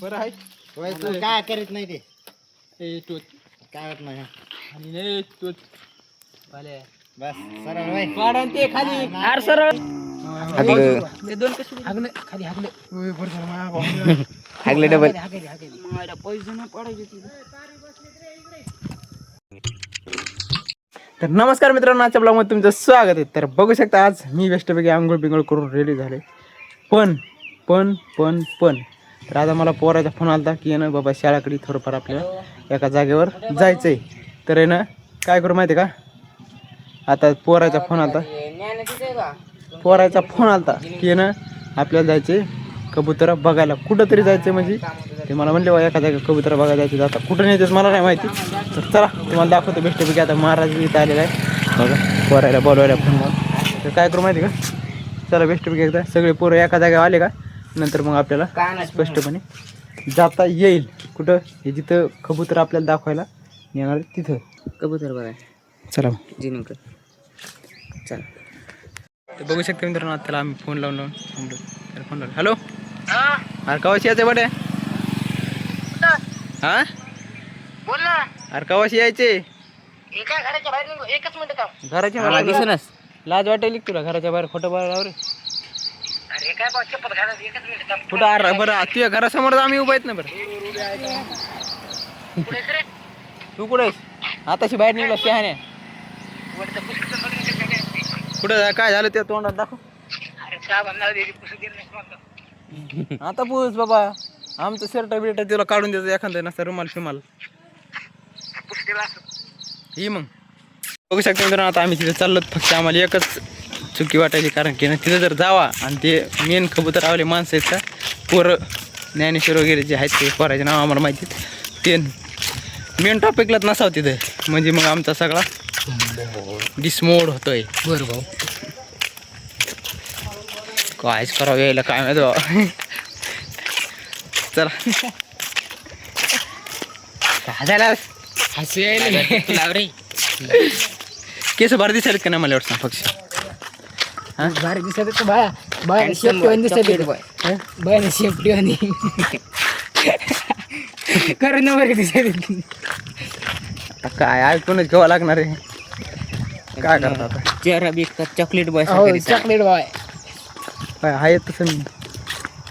बरं आहे होय तू काय करीत नाही ते ए तू काय होत नाही आणि नाही तू भले बस सरळ होय पाडा ते खाली हार सरळ ते दोन कशी हागले खाली हागले ओय बरं झालं हागले डबल माझ्या पैसे न पडायचे तर नमस्कार मित्रांनो, आजच्या ब्लॉगमध्ये तुमचं स्वागत आहे. तर बघू शकता आज मी बेस्टपैकी आंघोळ बिंगोळ करून रेडी झाले. पण तर आता मला पोराचा फोन आला होता की ना बाबा शाळेकडे थोडंफार आपल्याला एका जागेवर जायचं आहे. तर आहे ना काय करू माहिती आहे का, आता पोराचा फोन आला होता की ना आपल्याला जायचे कबुतर बघायला. कुठं तरी जायचं म्हणजे ते मला म्हणले बा एका जागा कबुतर बघायला जायचं. आता कुठं नाही तेच मला नाही माहिती. तर चला तुम्हाला दाखवतो बेस्टपैकी. आता महाराज इथं आलेला आहे बघा, पोरायला बोलवायला फोन तर काय करू माहिती का, चला बेस्टपैकी एकदा सगळे पोरं एका जागेवर आले का नंतर मग आपल्याला स्पष्टपणे जाता येईल. कुठं हे जिथं कबूतर आपल्याला दाखवायला येणार तिथं कबूतर बघा. चला जिनेकर चला. तर बघू शकता मित्रांनो, त्याला आम्ही फोन लावून फोन लावून हॅलो अरे कवाशी यायचं बडे हा बोल ना. अरे कवाशी यायचे एका घराच्या बाहेर निघू, एकच मिनिट थांब. घराच्या बाहेर दिसनच लाज वाटेल तुला घराच्या बाहेर खोटं बोलायला रे. अरे काय बा चप्पल घालायचं, एकच मिनिट थांब. कुठं अरे बरं तुझ्या घरासमोर आम्ही उभा आहेत ना. बरं पुढे रे तू कुठे आहेस? आताशी बाहेर निघला शहाण्या. वरचं पुस्तक बघून कसं काय? कुठं काय झालं त्या तोंडात दाखव. अरे साहेब नाव दे, पुस्तक दिलं नाही म्हणतो. आता पूस बाबा, आमचं शर्ट बिर्ट तुला काढून देतो एखादं नसतं रुमाल फिमाल पुस्तक दिलं असं. ही मग बघू शकता मित्रांनो, आता आम्ही तिथे चाललो. फक्त आम्हाला एकच चुकी वाटायची, कारण की ना तिथं जर जावा आणि ते मेन कबूतर आवले माणसं आहेत का पोरं ज्ञानेश्वर वगैरे जे आहेत ते पोराचे नाव आम्हाला माहिती ते मेन टॉपिकलाच नसावं तिथं, म्हणजे मग आमचा सगळा डिसमोड होतोय. बरं भाऊ कायच करावं यायला काय माहिती बाबा. चला काय झालं हसू यायला रे. केस भारी दिसायला का नाही मला वाटतं पक्षी हा भारी दिसत बाया बाया शेपटी दिसत बाया शेपटी आणि करून वगैरे दिसत. आता काय ऐकूनच घ्यावं लागणार आहे. काय करता आता चेहरा बी चॉकलेट बॉय चॉकलेट बॉय काय आहे तसं मी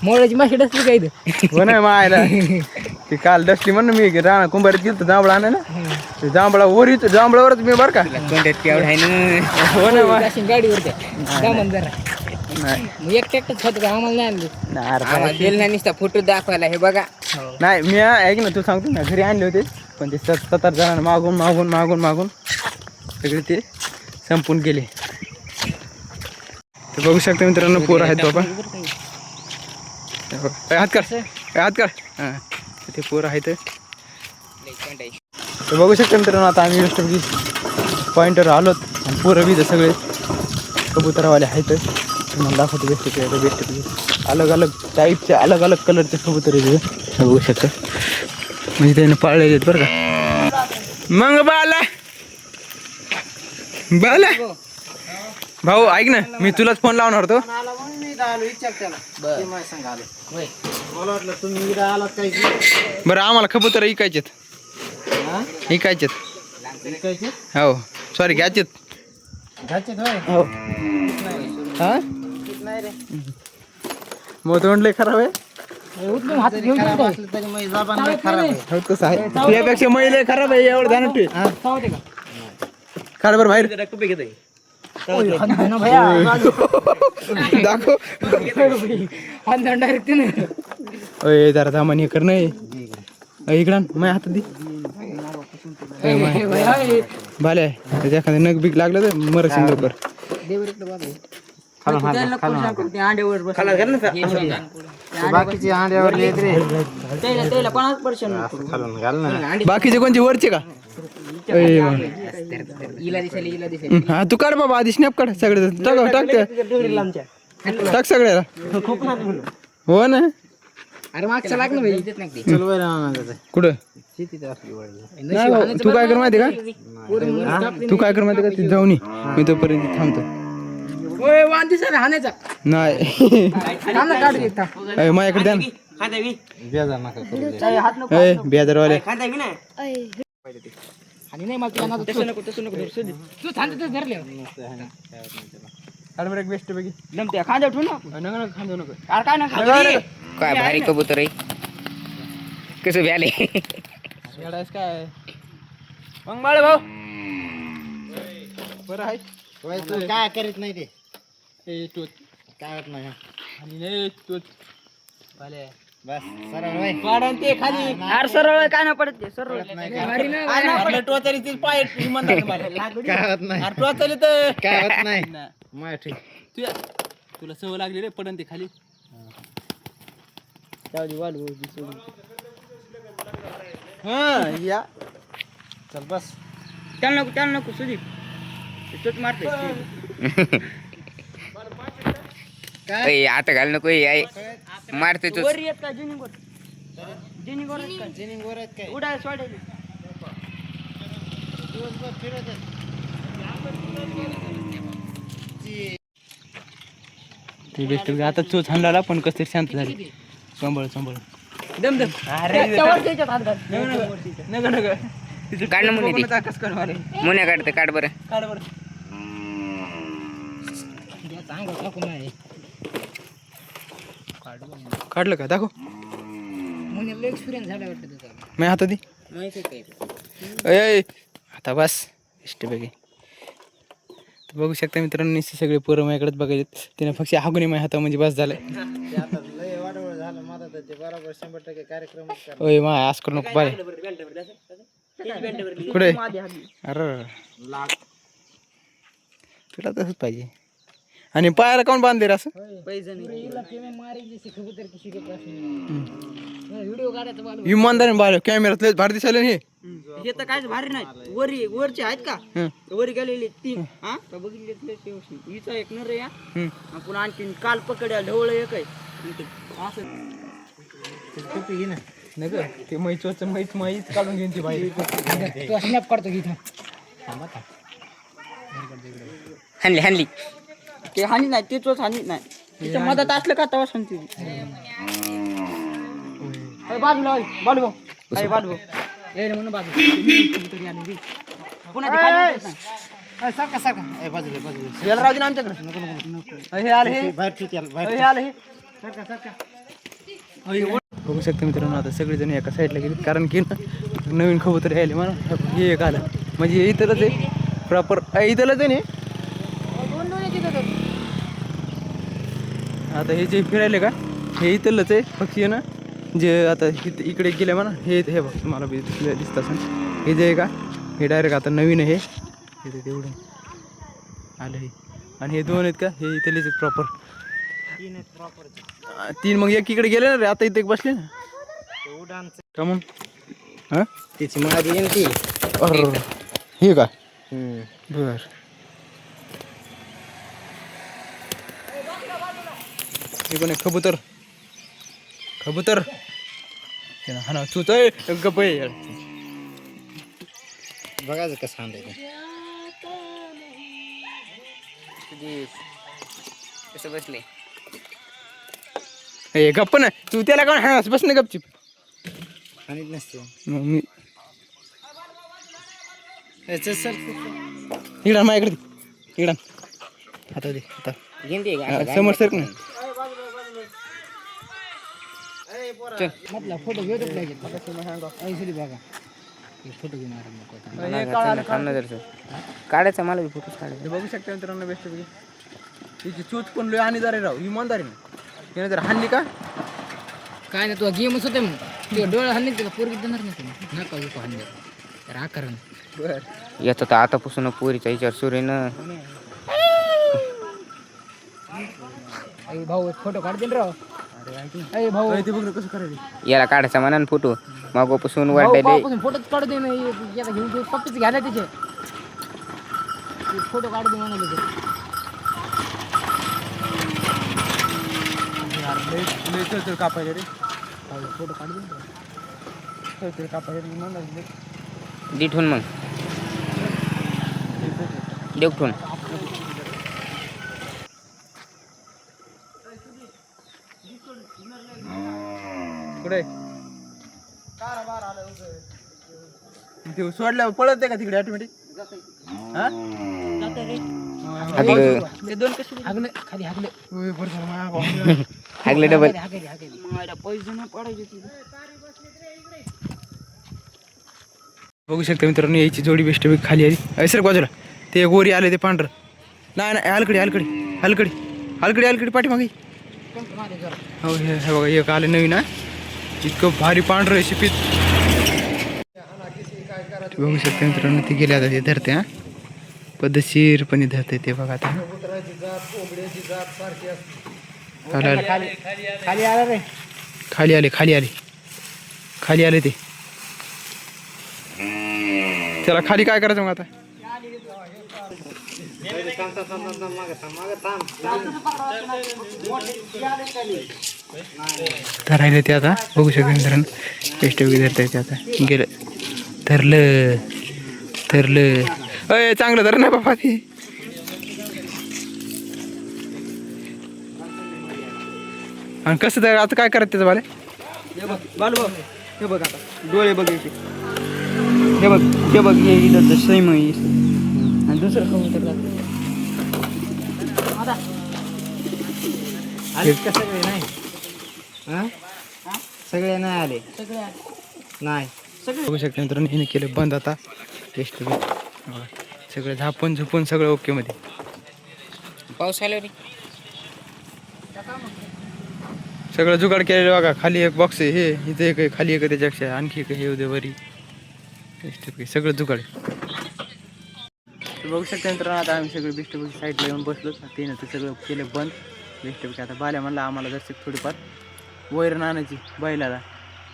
मोळाची माशी डसली काय इथं. हो नाही मायला ते काल डसली म्हणून मी राणा कुंभारीत गेलो जांभळा आणा ना. ते जांभळावरच जांभळावरच मी बरं का हो ना गाडीवर जरा नाही एक ट्रॅक्टर होतं का आम्हाला नाही आणलं. फोटो दाखवायला हे बघा. नाही मी ऐक ना तू सांगतो ना घरी आणले होते पण ते 70 जणांना मागून मागून मागून मागून सगळे ते संपून गेले. ते बघू शकता मित्रांनो पोरं आहेत बाबा. हात कर हां ते पोरं आहेत. तर बघू शकता मित्रांनो, आता आम्ही बेस्टपैकी पॉईंटवर आलोत आणि पोरं बी सगळे कबुतरवाले आहेत. तुम्हाला दाखवतो बेस्टपैकी अलग अलग टाईपचे अलग अलग कलरचे कबूतर आहेत. बघू शकता म्हणजे त्याने पाळलेले आहेत बरं का. मग बाला भाऊ ऐक ना, मी तुलाच फोन लावणार होतो. बरं आम्हाला कबूतर इकायचेत हो सॉरी घ्यायचेत हो. हा मग तोंडले खराब आहे हो तसं आहे. तुझ्यापेक्षा महिले खराब आहे एवढं ध्यानात ठेव. काढ बरं बाहेर दाखव अय जरा दामानी कर नाही इकडं माझ्या हातात दे भाले एखादं नग बीक लागलं तर मरशील लवकर. बाकीचे कोणते वरचे का हा तू काढ बाबा आधी स्नॅप काढ सगळे टाक सगळ्याला हो ना. अरे मागच्या लाग ना भाई कुठं तू काय कर माहिती का ती जाऊन मी तोपर्यंत थांबतो. नाही माझ्याकडे द्या ए बेदरवाले आणि नाही मला तुला तसं नको तू थांबते धरले हरभरा बेस्ट पैकी जमते खांदे उठू ना नका खांदो नको अरे काय ना काय भारी कबूतर आहे कसं व्याले येडायस काय मग बाळे भाऊ बरं आहे काय करीत नाही ते ए तू काय होत नाही आणि नाही तू बस सरळ वय पाडन ते खाली अरे सरळ काय ना पडत ते सरळ आपल्या टोचाली ते पाय म्हणतात मला काय होत नाही अरे टोचाली तर काय होत नाही मग ठीक तुला सवय लागली रे पडन ते खाली हा या चल बस त्याला नको सुदीप चोट मारते ए, आता घाल नको हे आहे मारते तू वर येत का जिनिंग वर येत का जिनिंग वर आहेत काय उडाय सोडायला दिवसभर फिरत आहेत. ते बेस्ट आता चोच हाणला पण कसं शांत झाली सांभाळ दम अरे काढ ना मुनी ती. कस कर मारे मुन्या काढते काढ बरं काढ बरं चांगलं टाकून नाही काढलं का दाखव म्हणून एक्सपिरियन्स झाला वाटतं तुझा मी हातात दे माहिती काय ए आता बस बेस्ट पैकी बघू शकता मित्रांनो निश्चित सगळे पोरं माझ्याकडेच बघायचे तिने फक्त हागुनी माझ्या हाता म्हणजे बस झालं आता लय वाढवळ झालं माझा तर ते बरोबर 100% कार्यक्रमच करणार ओय मा आज करू नको बाय कुठे अरे तुला तसंच पाहिजे आणि पायाला कोण बांधले रे असं व्हिडिओ काढायचा बालू इमानदारीने बाहेर कॅमेरात लयच भारी दिसायला हे हे तर काहीच भारी नाही वरचे आहेत का वरी गेलेले 3 हा तर बघितले हिचा एक नर या पुन्हा आणखीन काल पकड्या ढवळ एक आहे असं टोपी घे ना नाही का ते मैच माहीत काढून घेऊन ती बाहेर तू स्नॅप काढतो की इथं हाणली ते हानी नाही ते चोच हानी नाही तिच्या मदत असलं का तेव्हा सांगते बाजूला बालू भाऊ बालू म्हणून बाजू पुन्हा ते खाली येत नाही. सारखा सारखा ए बाजूला बाजूला याला राहू दे ना आमच्याकडे नको नको हे आले हे बाहेर ठेव त्याला बाहेर हे आले हे सारखा सारखा बघू शकता मित्रांनो आता सगळेजण एका साईडला गेले कारण की ना नवीन कबूतर यायले मला हे एक आलं म्हणजे इथलंच आहे प्रॉपर इथलंच आहे ना आता हे जे फिरायले का हे इथलंच आहे पक्षी आहे ना जे आता इकडे गेले म्हणा हे बघ तुम्हाला बी दिसत असेल हे जे आहे का हे डायरेक्ट आता नवीन आहे हे तेवढं आलं हे आणि हे दोन आहेत का हे इथलेच आहेत प्रॉपर 3 मग एक इकडे गेले ना रे आता इथे एक बसले ना उडानचं का मग हां त्याची माझी येणती अरे हे का बर हे पण एक कबूतर हा ना तूच गप बघायचं कसं आणलंय कसं बसले हे गप्प ना तू त्याला कोण हा बस ना गपचिप आणि नसते मग मी सर इकडं माझ्याकडे इकडं आता दे आता समोर सर नाही म्हटलं फोटो घेऊ बघा फोटो घेऊन काढायचा मला फोटोच काढायचा हे बघू शकता मित्रांनो बेस्ट पैकी तिची चूच पण लय आणीदारी राहू इमानदारी त्याने जर हाणली का काय नाही तुला गेमच होते मग तुझ्या डोळा हल्ली तुला पोरगी देणार नाही नका विको हल्ली तर आकारण बर येतो तर आतापासून पोरीच्या विचार सुरू ना भाऊ फोटो काढतील राव अरे भाऊ ते बघ ना कसं करायचं याला काढायचा म्हणा फोटो मागोपासून भाऊ वाढलेले भावापासून फोटोच काढू दे ना याला घेऊन ते पप्पीच घ्यायला त्याचे फोटो काढू दे म्हणाले लय कापायचे रे फोटो काढू दे कापायचे इमानदारी डिठून मग देवठून कुठे ते सोडल्यावर पळत का तिकडे ऑटोमॅटिक हा हागलं ते दोन कसे हागलं खाली हागलं ओय, बरं झालं, माझ्या भावाला. हागलं डबल माझ्या पैसे नाही पडायचे तिथे. बघू शकता मित्रांनो याची जोडी बेस्ट खाली आली सर बाजूला ते गोरी आले ते पांढरं नाही नाही हलकडी हलकडी हलकडी हलकडी हलकडी पाठीमागे हो हे बघा एक आले नवीन हा इतकं भारी पांढरं आहे शिपीत बघू शकता मित्रांनो ते गेले आता ते धरते हा पद्धतशीरपणे धरते ते बघा आता खाली आला रे खाली आले खाली आले खाली आले ते त्याला खाली काय करायचं मग आता धरायला ते आता बघू शकता मित्रांनो बेस्ट वगैरे धरता येते आता गेलं धरलं धरलं अय चांगलं धर ना बाबा ते आणि कसं तर आता काय करायचं त्याचं बाले हे बघ बालू बघ हे बघ आता डोळे बघ याचे. हे बघ हे इथं सैम आहे आणि दुसरं कबूतर लागतं. आले का सगळे नाही सगळे नाही आले सगळे नाही बघू शकता मित्रांनो हिने केलं बंद आता बेस्ट सगळं झापून झुपून सगळं ओके मध्ये पाऊस आलो रे सगळं जुगाड केलेलं बघा खाली एक बॉक्स आहे हे इथे एक आहे खाली एक आहे त्याच्यापेक्षा आणखी एक हे उद्या वरी सगळं जुगाड बघू शकता मित्रांनो आता आम्ही सगळं बेस्टपैकी साईडला येऊन बसलो तिने ते सगळं केलं बंद बेस्टपैकी आता बाल्या म्हणला आम्हाला जरशी थोडीफार वैरण आणायची बैलाला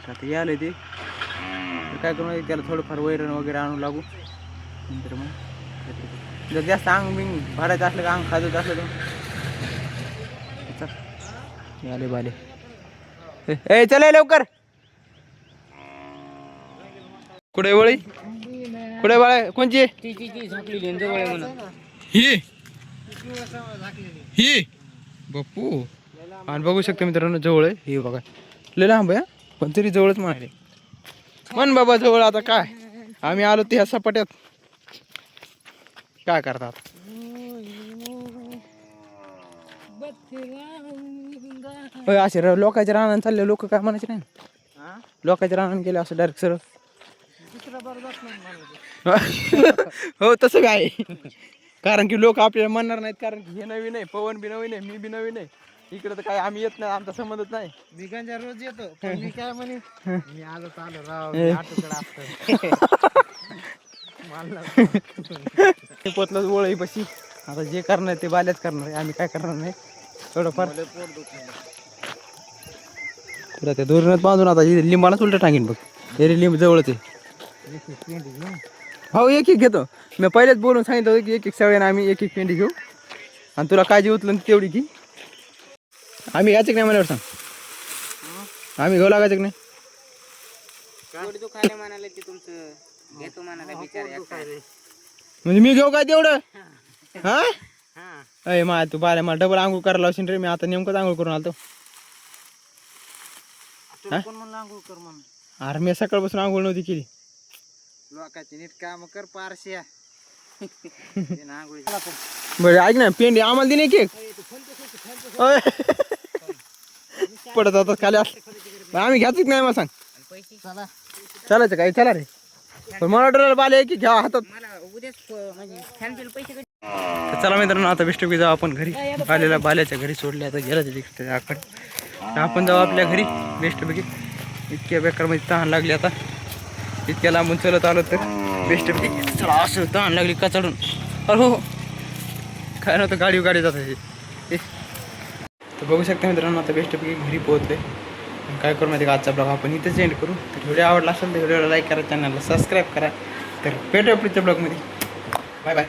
तर आता यायला ते तर काय करू त्याला थोडंफार वैरण वगैरे आणू लागू नंतर मग जर जास्त अंग बिंग भरायचं असलं का अंग खाजत असलं तर चल आले बाले ए चला लवकर कुठे वळी कुठे बाळा कोणची आहे? ती झाकलेली आणि जवळ आहे म्हणून ही बापू आणि बघू शकता मित्रांनो जवळ आहे हे बघा लय लांब आहे पण तरी जवळच म्हणाले म्हण बाबा जवळ आता काय आम्ही आलो ते ह्या सपाट्यात काय करतात असे लोकांच्या रानाने चालले लोक काय म्हणायचे नाही ना? लोकांच्या रानाने गेले असं डायरेक्ट सरळ हो तसं काय कारण की लोक आपल्याला म्हणणार नाहीत कारण की हे नवीन आहे पवन बी नवीन आहे मी बी नवीन आहे इकडे तर काय आम्ही येत नाही आमचा संबंधच नाही मी गंजा रोज येतो पण मी काय म्हणे मी आलो राव आटोकडे ते पोतलं ओळी पशी आता जे करणार ते बाल्याच करणार आहे आम्ही काय करणार नाही थोडंफार तुला त्या दोरीनं बांधून आता लिंबालाच उलट टाकीन बघ हे लिंब जवळच आहे हो एक एक घेतो मी पहिलेच बोलून सांगितलं होतं की एक एक सगळ्यांना आम्ही एक एक पेंडी घेऊ आणि तुला काळजी उचलून तेवढी की आम्ही घ्यायचं की नाही मला सांग आम्ही घेऊ लागायचं की नाही तू खायला म्हणाले ते तुमचं घेतो म्हणाले बिचार म्हणजे मी घेऊ काय तेवढं हा अय मा तू बाय मला डबल आंघोळ करायला लावशील रे मी आता नेमकंच आंघोळ करून आलतो अरे मी सकाळपासून आंघोळ नव्हती केली लोकांची नीट काम कर पारश्या बरं ऐक ना पेंडी आम्हाला दिली केक पडत आता खाली आम्ही घ्यायच नाही मला सांग चालायचं काय चला रे पण मला डरायला बाले की घ्या हातात तर चला मित्रांनो आता बेस्ट जाऊ आपण घरी बालेला बाल्याच्या घरी सोडले आता गेला त्याच्याकडे आपण जाऊ आपल्या घरी बेस्टपैकी इतक्या बेकारमध्ये तहान लागली आता इतक्या लांबून चलत आलो तर बेस्टपैकी चला असं तहान लागली का चढून अरे हो काय नव्हतं गाडी जात आहे तर बघू शकता मित्रांनो आता बेस्टपैकी घरी पोहोचले काय करू माहिती का आजचा ब्लॉग आपण इथेच एंड करू तर व्हिडिओ आवडला असेल तर व्हिडिओला लाईक करा चॅनलला सबस्क्राईब करा तर भेटूया पुढच्या ब्लॉगमध्ये बाय बाय